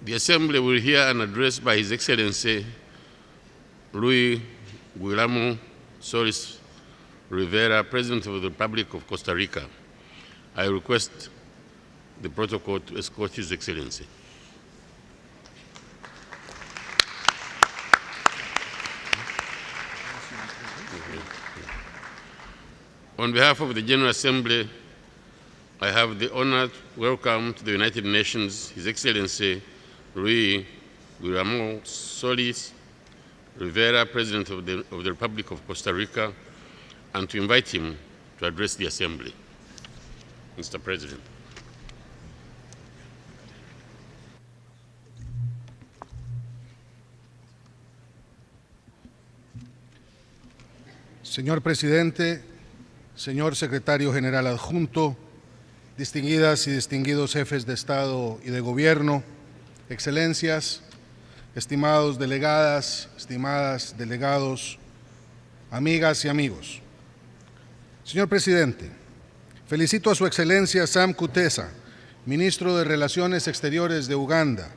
The Assembly will hear an address by His Excellency Luis Guillermo Solis Rivera, President of the Republic of Costa Rica. I request the protocol to escort His Excellency. On behalf of the General Assembly, I have the honor to welcome to the United Nations His Excellency Luis Guillermo Solis Rivera, President of the Republic of Costa Rica, and to invite him to address the Assembly. Mr. President. Señor Presidente, señor Secretario General Adjunto, distinguidas y distinguidos jefes de Estado y de Gobierno, Excelencias, estimados delegadas, estimadas delegados, amigas y amigos. Señor Presidente, felicito a Su Excelencia Sam Kutesa, Ministro de Relaciones Exteriores de Uganda,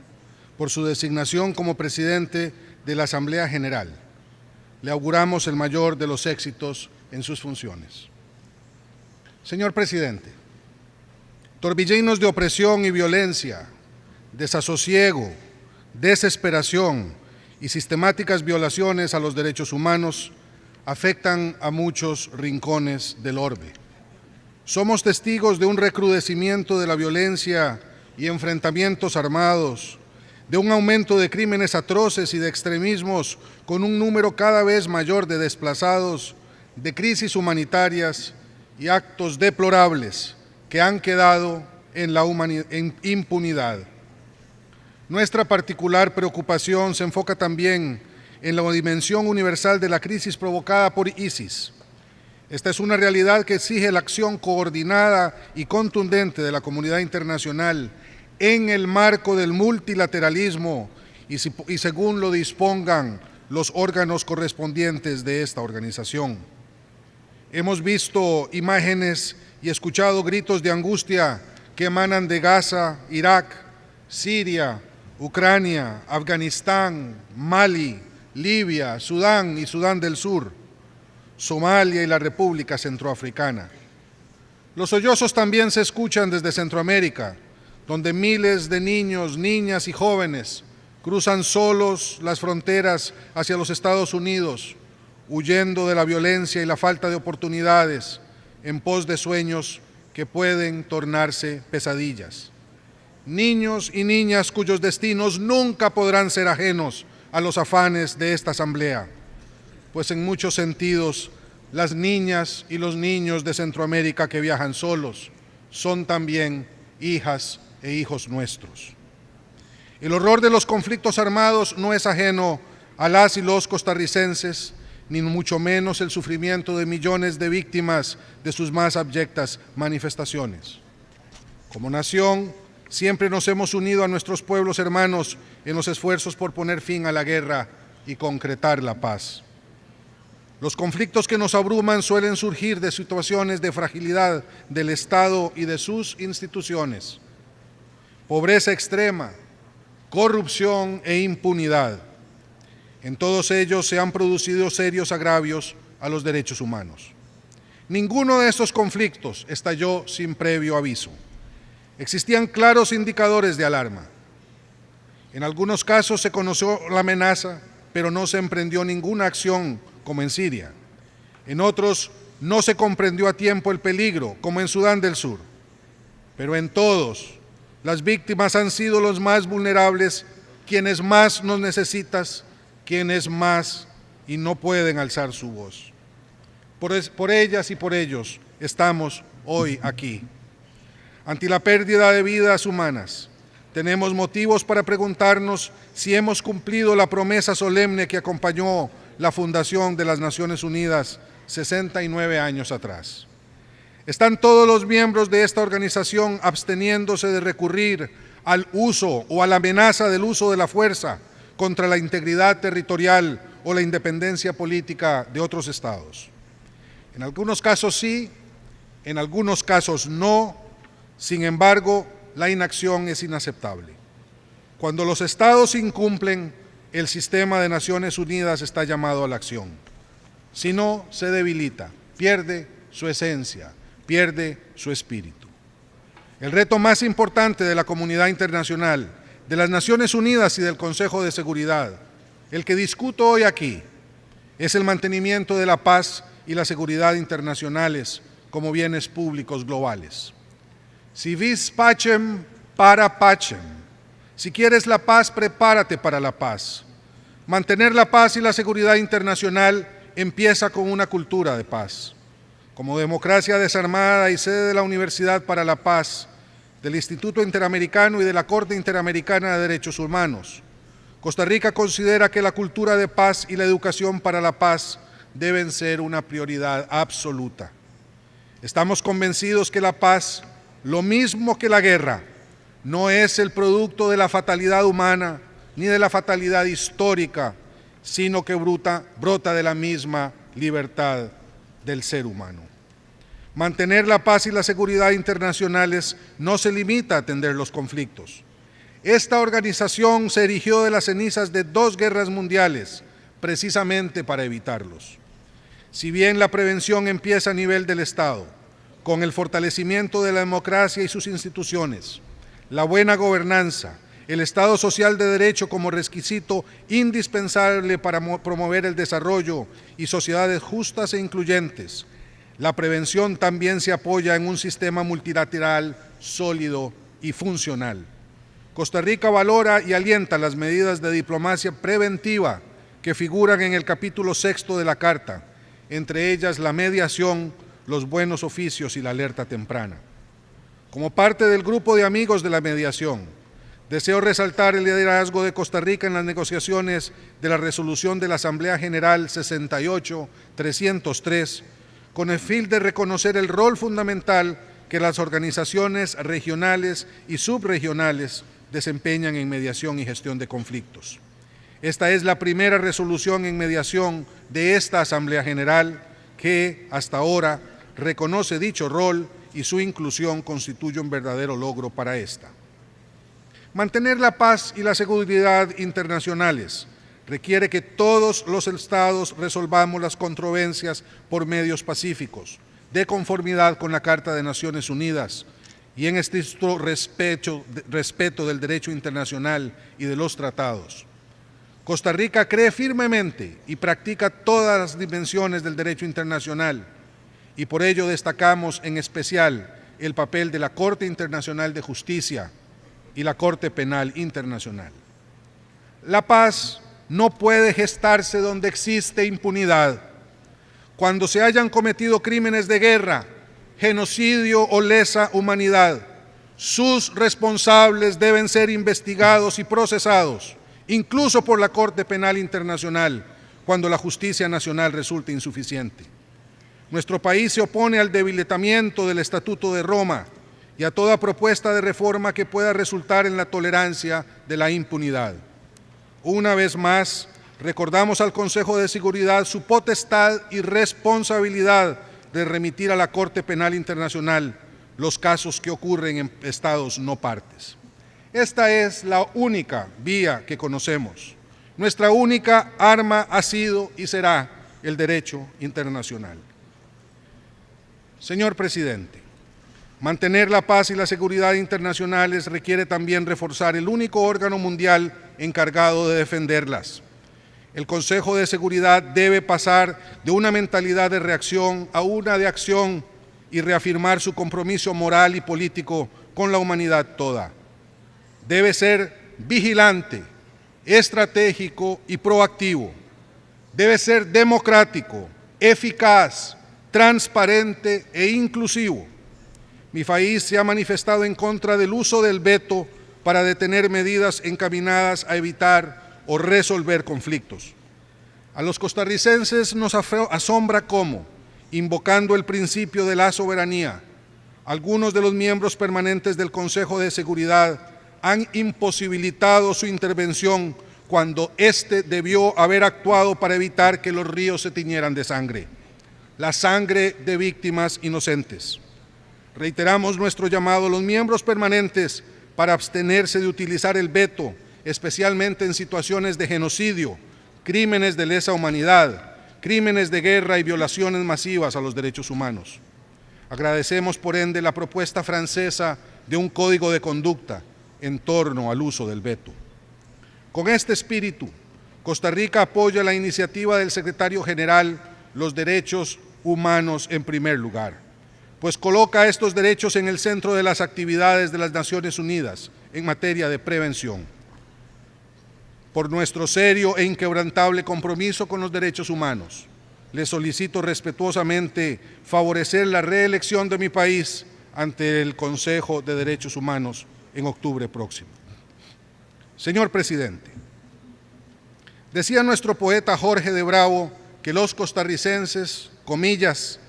por su designación como Presidente de la Asamblea General. Le auguramos el mayor de los éxitos en sus funciones. Señor Presidente, torbellinos de opresión y violencia, desasosiego, desesperación y sistemáticas violaciones a los derechos humanos afectan a muchos rincones del orbe. Somos testigos de un recrudecimiento de la violencia y enfrentamientos armados, de un aumento de crímenes atroces y de extremismos con un número cada vez mayor de desplazados, de crisis humanitarias y actos deplorables que han quedado en la impunidad. Nuestra particular preocupación se enfoca también en la dimensión universal de la crisis provocada por ISIS. Esta es una realidad que exige la acción coordinada y contundente de la comunidad internacional en el marco del multilateralismo y según lo dispongan los órganos correspondientes de esta organización. Hemos visto imágenes y escuchado gritos de angustia que emanan de Gaza, Irak, Siria, Ucrania, Afganistán, Mali, Libia, Sudán y Sudán del Sur, Somalia y la República Centroafricana. Los sollozos también se escuchan desde Centroamérica, donde miles de niños, niñas y jóvenes cruzan solos las fronteras hacia los Estados Unidos, huyendo de la violencia y la falta de oportunidades, en pos de sueños que pueden tornarse pesadillas. Niños y niñas cuyos destinos nunca podrán ser ajenos a los afanes de esta Asamblea, pues en muchos sentidos las niñas y los niños de Centroamérica que viajan solos son también hijas e hijos nuestros. El horror de los conflictos armados no es ajeno a las y los costarricenses, ni mucho menos el sufrimiento de millones de víctimas de sus más abyectas manifestaciones. Como nación, siempre nos hemos unido a nuestros pueblos hermanos en los esfuerzos por poner fin a la guerra y concretar la paz. Los conflictos que nos abruman suelen surgir de situaciones de fragilidad del Estado y de sus instituciones, pobreza extrema, corrupción e impunidad. En todos ellos se han producido serios agravios a los derechos humanos. Ninguno de estos conflictos estalló sin previo aviso. Existían claros indicadores de alarma. En algunos casos se conoció la amenaza, pero no se emprendió ninguna acción, como en Siria. En otros no se comprendió a tiempo el peligro, como en Sudán del Sur. Pero en todos, las víctimas han sido los más vulnerables, quienes más nos necesitan, quienes más y no pueden alzar su voz. Por ellas y por ellos estamos hoy aquí. Ante la pérdida de vidas humanas, tenemos motivos para preguntarnos si hemos cumplido la promesa solemne que acompañó la fundación de las Naciones Unidas 69 años atrás. ¿Están todos los miembros de esta organización absteniéndose de recurrir al uso o a la amenaza del uso de la fuerza contra la integridad territorial o la independencia política de otros estados? En algunos casos sí, en algunos casos no. Sin embargo, la inacción es inaceptable. Cuando los estados incumplen, el sistema de Naciones Unidas está llamado a la acción. Si no, se debilita, pierde su esencia, pierde su espíritu. El reto más importante de la comunidad internacional, de las Naciones Unidas y del Consejo de Seguridad, el que discuto hoy aquí, es el mantenimiento de la paz y la seguridad internacionales como bienes públicos globales. Si vis pacem, para pacem. Si quieres la paz, prepárate para la paz. Mantener la paz y la seguridad internacional empieza con una cultura de paz. Como democracia desarmada y sede de la Universidad para la Paz, del Instituto Interamericano y de la Corte Interamericana de Derechos Humanos, Costa Rica considera que la cultura de paz y la educación para la paz deben ser una prioridad absoluta. Estamos convencidos que la paz, lo mismo que la guerra, no es el producto de la fatalidad humana ni de la fatalidad histórica, sino que brota de la misma libertad del ser humano. Mantener la paz y la seguridad internacionales no se limita a atender los conflictos. Esta organización se erigió de las cenizas de 2 guerras mundiales, precisamente para evitarlos. Si bien la prevención empieza a nivel del Estado, con el fortalecimiento de la democracia y sus instituciones, la buena gobernanza, el Estado social de derecho como requisito indispensable para promover el desarrollo y sociedades justas e incluyentes, la prevención también se apoya en un sistema multilateral sólido y funcional. Costa Rica valora y alienta las medidas de diplomacia preventiva que figuran en el capítulo 6 de la Carta, entre ellas la mediación, los buenos oficios y la alerta temprana. Como parte del grupo de amigos de la mediación, deseo resaltar el liderazgo de Costa Rica en las negociaciones de la resolución de la Asamblea General 68-303, con el fin de reconocer el rol fundamental que las organizaciones regionales y subregionales desempeñan en mediación y gestión de conflictos. Esta es la primera resolución en mediación de esta Asamblea General que, hasta ahora, reconoce dicho rol y su inclusión constituye un verdadero logro para esta. Mantener la paz y la seguridad internacionales requiere que todos los estados resolvamos las controversias por medios pacíficos, de conformidad con la Carta de Naciones Unidas y en estricto respeto del derecho internacional y de los tratados. Costa Rica cree firmemente y practica todas las dimensiones del derecho internacional y por ello destacamos en especial el papel de la Corte Internacional de Justicia y la Corte Penal Internacional. La paz no puede gestarse donde existe impunidad. Cuando se hayan cometido crímenes de guerra, genocidio o lesa humanidad, sus responsables deben ser investigados y procesados, incluso por la Corte Penal Internacional, cuando la justicia nacional resulte insuficiente. Nuestro país se opone al debilitamiento del Estatuto de Roma y a toda propuesta de reforma que pueda resultar en la tolerancia de la impunidad. Una vez más, recordamos al Consejo de Seguridad su potestad y responsabilidad de remitir a la Corte Penal Internacional los casos que ocurren en estados no partes. Esta es la única vía que conocemos. Nuestra única arma ha sido y será el derecho internacional. Señor Presidente, mantener la paz y la seguridad internacionales requiere también reforzar el único órgano mundial encargado de defenderlas. El Consejo de Seguridad debe pasar de una mentalidad de reacción a una de acción y reafirmar su compromiso moral y político con la humanidad toda. Debe ser vigilante, estratégico y proactivo. Debe ser democrático, eficaz, transparente e inclusivo. Mi país se ha manifestado en contra del uso del veto para detener medidas encaminadas a evitar o resolver conflictos. A los costarricenses nos asombra cómo, invocando el principio de la soberanía, algunos de los miembros permanentes del Consejo de Seguridad han imposibilitado su intervención cuando éste debió haber actuado para evitar que los ríos se tiñeran de sangre, la sangre de víctimas inocentes. Reiteramos nuestro llamado a los miembros permanentes para abstenerse de utilizar el veto especialmente en situaciones de genocidio, crímenes de lesa humanidad, crímenes de guerra y violaciones masivas a los derechos humanos. Agradecemos, por ende, la propuesta francesa de un código de conducta en torno al uso del veto. Con este espíritu, Costa Rica apoya la iniciativa del secretario general Los Derechos Humanos en primer lugar, pues coloca estos derechos en el centro de las actividades de las Naciones Unidas en materia de prevención. Por nuestro serio e inquebrantable compromiso con los derechos humanos, les solicito respetuosamente favorecer la reelección de mi país ante el Consejo de Derechos Humanos en octubre próximo. Señor presidente, decía nuestro poeta Jorge de Bravo que los costarricenses, comillas,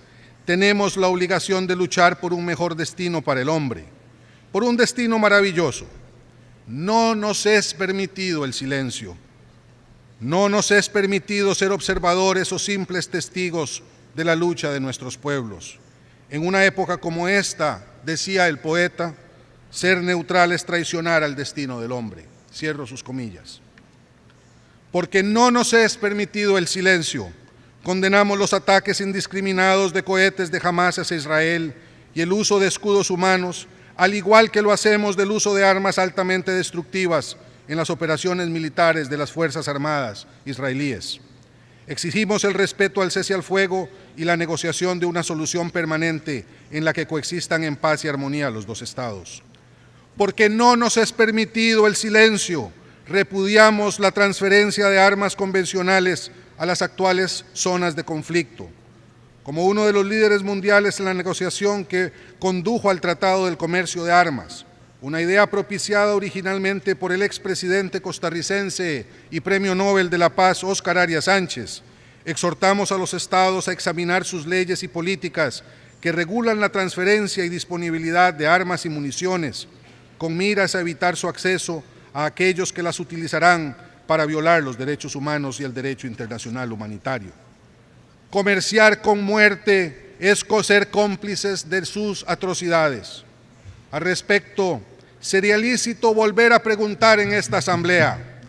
tenemos la obligación de luchar por un mejor destino para el hombre, por un destino maravilloso. No nos es permitido el silencio, no nos es permitido ser observadores o simples testigos de la lucha de nuestros pueblos. En una época como esta, decía el poeta, ser neutral es traicionar al destino del hombre. Cierro sus comillas. Porque no nos es permitido el silencio, condenamos los ataques indiscriminados de cohetes de Hamás hacia Israel y el uso de escudos humanos, al igual que lo hacemos del uso de armas altamente destructivas en las operaciones militares de las Fuerzas Armadas israelíes. Exigimos el respeto al cese al fuego y la negociación de una solución permanente en la que coexistan en paz y armonía los dos estados. Porque no nos es permitido el silencio, repudiamos la transferencia de armas convencionales a las actuales zonas de conflicto. Como uno de los líderes mundiales en la negociación que condujo al Tratado del Comercio de Armas, una idea propiciada originalmente por el expresidente costarricense y Premio Nobel de la Paz Óscar Arias Sánchez, exhortamos a los estados a examinar sus leyes y políticas que regulan la transferencia y disponibilidad de armas y municiones, con miras a evitar su acceso a aquellos que las utilizarán para violar los derechos humanos y el derecho internacional humanitario. Comerciar con muerte es ser cómplices de sus atrocidades. Al respecto, sería lícito volver a preguntar en esta asamblea,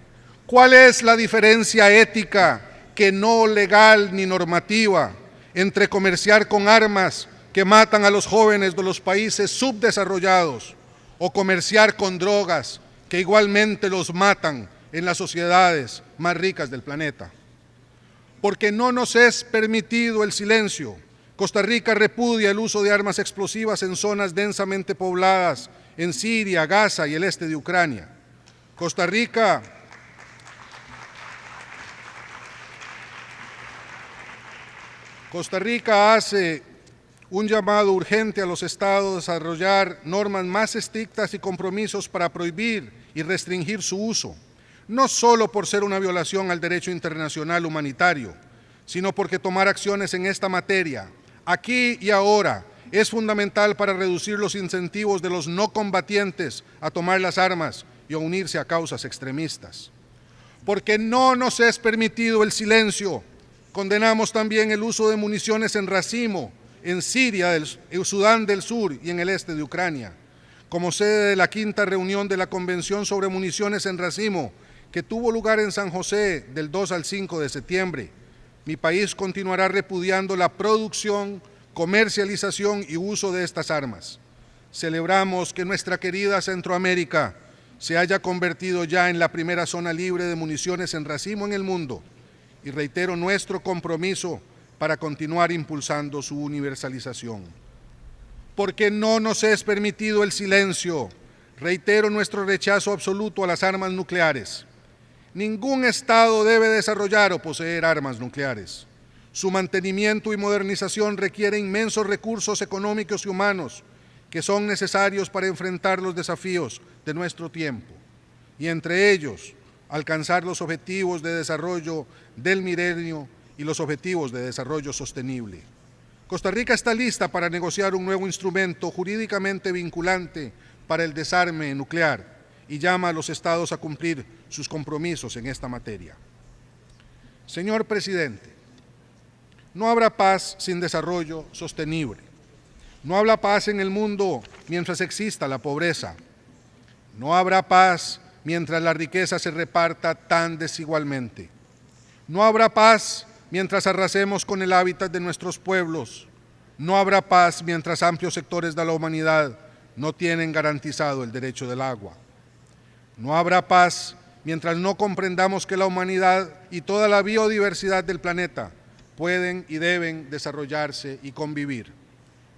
¿cuál es la diferencia ética, que no legal ni normativa, entre comerciar con armas que matan a los jóvenes de los países subdesarrollados o comerciar con drogas que igualmente los matan en las sociedades más ricas del planeta? Porque no nos es permitido el silencio, Costa Rica repudia el uso de armas explosivas en zonas densamente pobladas en Siria, Gaza y el este de Ucrania. Costa Rica hace un llamado urgente a los estados a desarrollar normas más estrictas y compromisos para prohibir y restringir su uso, no solo por ser una violación al derecho internacional humanitario, sino porque tomar acciones en esta materia, aquí y ahora, es fundamental para reducir los incentivos de los no combatientes a tomar las armas y a unirse a causas extremistas. Porque no nos es permitido el silencio, condenamos también el uso de municiones en racimo en Siria, en Sudán del Sur y en el este de Ucrania. Como sede de la quinta reunión de la Convención sobre Municiones en Racimo, que tuvo lugar en San José del 2 al 5 de septiembre, mi país continuará repudiando la producción, comercialización y uso de estas armas. Celebramos que nuestra querida Centroamérica se haya convertido ya en la primera zona libre de municiones en racimo en el mundo y reitero nuestro compromiso para continuar impulsando su universalización. Porque no nos es permitido el silencio, reitero nuestro rechazo absoluto a las armas nucleares. Ningún Estado debe desarrollar o poseer armas nucleares. Su mantenimiento y modernización requiere inmensos recursos económicos y humanos que son necesarios para enfrentar los desafíos de nuestro tiempo y entre ellos alcanzar los objetivos de desarrollo del milenio y los objetivos de desarrollo sostenible. Costa Rica está lista para negociar un nuevo instrumento jurídicamente vinculante para el desarme nuclear y llama a los estados a cumplir sus compromisos en esta materia. Señor presidente, no habrá paz sin desarrollo sostenible. No habrá paz en el mundo mientras exista la pobreza. No habrá paz mientras la riqueza se reparta tan desigualmente. No habrá paz mientras arrasemos con el hábitat de nuestros pueblos. No habrá paz mientras amplios sectores de la humanidad no tienen garantizado el derecho del agua. No habrá paz mientras no comprendamos que la humanidad y toda la biodiversidad del planeta pueden y deben desarrollarse y convivir.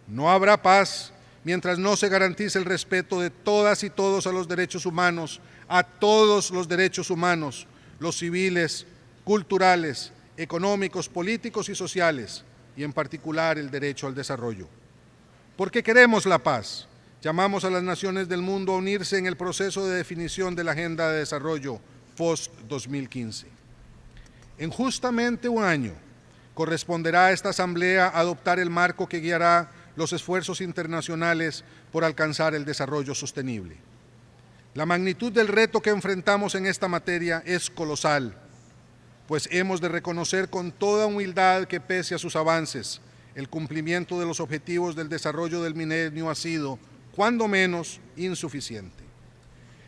No habrá paz mientras no se garantice el respeto de todas y todos a los derechos humanos, a todos los derechos humanos, los civiles, culturales, económicos, políticos y sociales, y en particular el derecho al desarrollo. Porque queremos la paz, llamamos a las naciones del mundo a unirse en el proceso de definición de la Agenda de Desarrollo post-2015. En justamente un año corresponderá a esta Asamblea adoptar el marco que guiará los esfuerzos internacionales por alcanzar el desarrollo sostenible. La magnitud del reto que enfrentamos en esta materia es colosal, pues hemos de reconocer con toda humildad que pese a sus avances, el cumplimiento de los objetivos del desarrollo del milenio ha sido, cuando menos, insuficiente.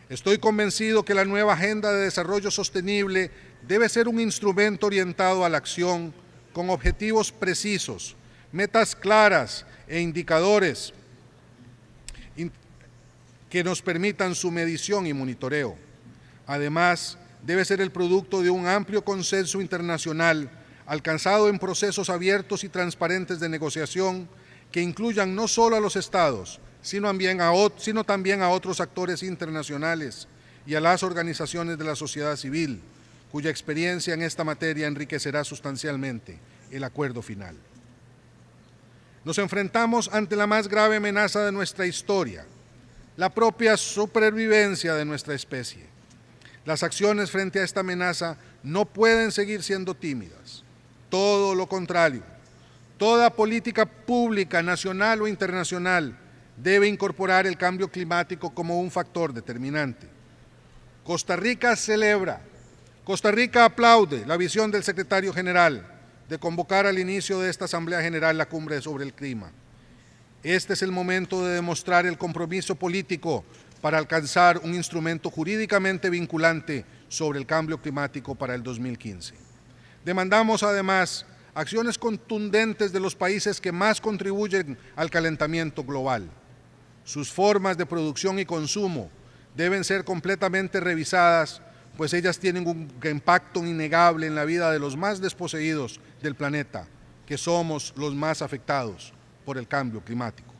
Estoy convencido que la nueva Agenda de Desarrollo Sostenible debe ser un instrumento orientado a la acción con objetivos precisos, metas claras e indicadores que nos permitan su medición y monitoreo. Además, debe ser el producto de un amplio consenso internacional alcanzado en procesos abiertos y transparentes de negociación que incluyan no solo a los Estados, sino también a otros actores internacionales y a las organizaciones de la sociedad civil, cuya experiencia en esta materia enriquecerá sustancialmente el acuerdo final. Nos enfrentamos ante la más grave amenaza de nuestra historia, la propia supervivencia de nuestra especie. Las acciones frente a esta amenaza no pueden seguir siendo tímidas. Todo lo contrario, toda política pública, nacional o internacional, debe incorporar el cambio climático como un factor determinante. Costa Rica aplaude la visión del secretario general de convocar al inicio de esta Asamblea General la Cumbre sobre el Clima. Este es el momento de demostrar el compromiso político para alcanzar un instrumento jurídicamente vinculante sobre el cambio climático para el 2015. Demandamos además acciones contundentes de los países que más contribuyen al calentamiento global. Sus formas de producción y consumo deben ser completamente revisadas, pues ellas tienen un impacto innegable en la vida de los más desposeídos del planeta, que somos los más afectados por el cambio climático.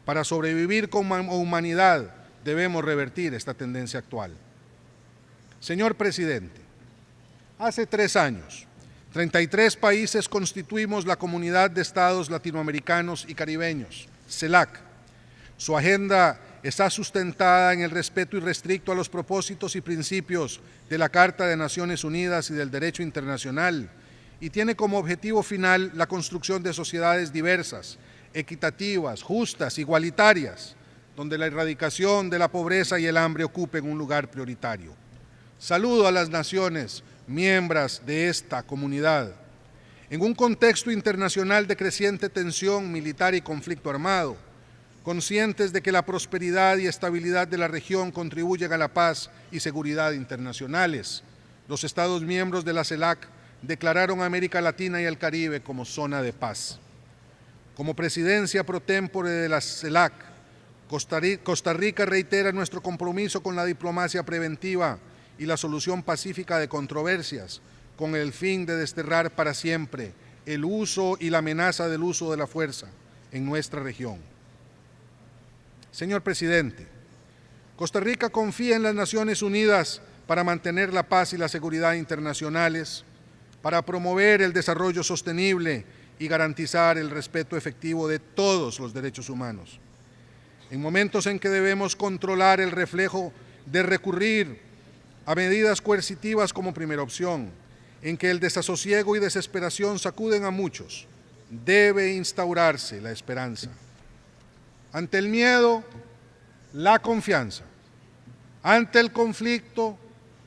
Para sobrevivir como humanidad debemos revertir esta tendencia actual. Señor Presidente, hace 3 años, 33 países constituimos la Comunidad de Estados Latinoamericanos y Caribeños, CELAC. Su agenda está sustentada en el respeto irrestricto a los propósitos y principios de la Carta de Naciones Unidas y del Derecho Internacional y tiene como objetivo final la construcción de sociedades diversas, equitativas, justas, igualitarias, donde la erradicación de la pobreza y el hambre ocupen un lugar prioritario. Saludo a las naciones miembros de esta comunidad. En un contexto internacional de creciente tensión militar y conflicto armado, conscientes de que la prosperidad y estabilidad de la región contribuyen a la paz y seguridad internacionales, los Estados miembros de la CELAC declararon a América Latina y el Caribe como zona de paz. Como presidencia pro tempore de la CELAC, Costa Rica reitera nuestro compromiso con la diplomacia preventiva y la solución pacífica de controversias, con el fin de desterrar para siempre el uso y la amenaza del uso de la fuerza en nuestra región. Señor Presidente, Costa Rica confía en las Naciones Unidas para mantener la paz y la seguridad internacionales, para promover el desarrollo sostenible y garantizar el respeto efectivo de todos los derechos humanos. En momentos en que debemos controlar el reflejo de recurrir a medidas coercitivas como primera opción, en que el desasosiego y desesperación sacuden a muchos, debe instaurarse la esperanza. Ante el miedo, la confianza. Ante el conflicto,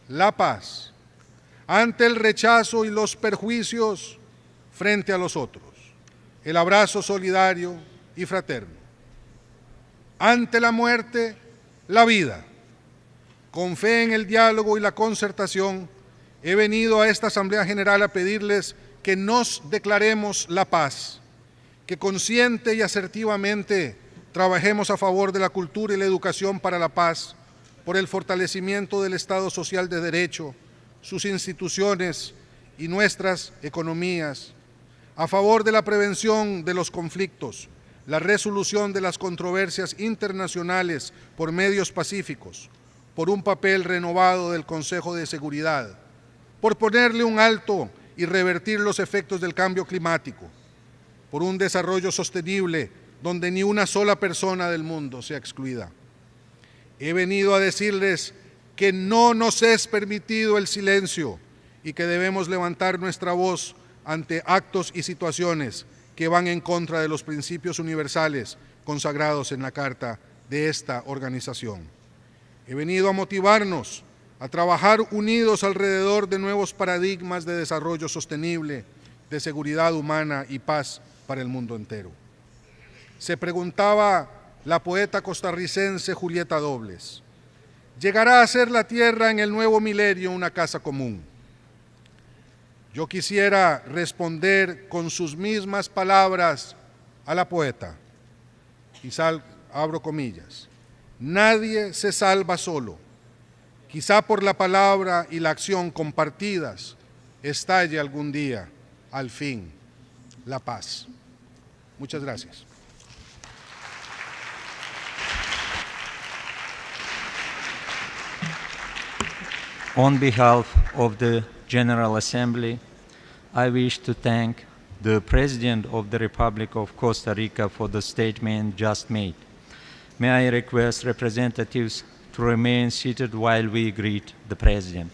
la paz. Ante el rechazo y los perjuicios, frente a los otros, el abrazo solidario y fraterno. Ante la muerte, la vida. Con fe en el diálogo y la concertación, he venido a esta Asamblea General a pedirles que nos declaremos la paz, que consciente y asertivamente trabajemos a favor de la cultura y la educación para la paz, por el fortalecimiento del Estado Social de Derecho, sus instituciones y nuestras economías, a favor de la prevención de los conflictos, la resolución de las controversias internacionales por medios pacíficos, por un papel renovado del Consejo de Seguridad, por ponerle un alto y revertir los efectos del cambio climático, por un desarrollo sostenible donde ni una sola persona del mundo sea excluida. He venido a decirles que no nos es permitido el silencio y que debemos levantar nuestra voz ante actos y situaciones que van en contra de los principios universales consagrados en la Carta de esta organización. He venido a motivarnos a trabajar unidos alrededor de nuevos paradigmas de desarrollo sostenible, de seguridad humana y paz para el mundo entero. Se preguntaba la poeta costarricense Julieta Dobles, ¿llegará a ser la Tierra en el nuevo milenio una casa común? Yo quisiera responder con sus mismas palabras a la poeta, y abro comillas, nadie se salva solo, quizá por la palabra y la acción compartidas estalle algún día, al fin, la paz. Muchas gracias. On behalf of the General Assembly, I wish to thank the President of the Republic of Costa Rica for the statement just made. May I request representatives to remain seated while we greet the President.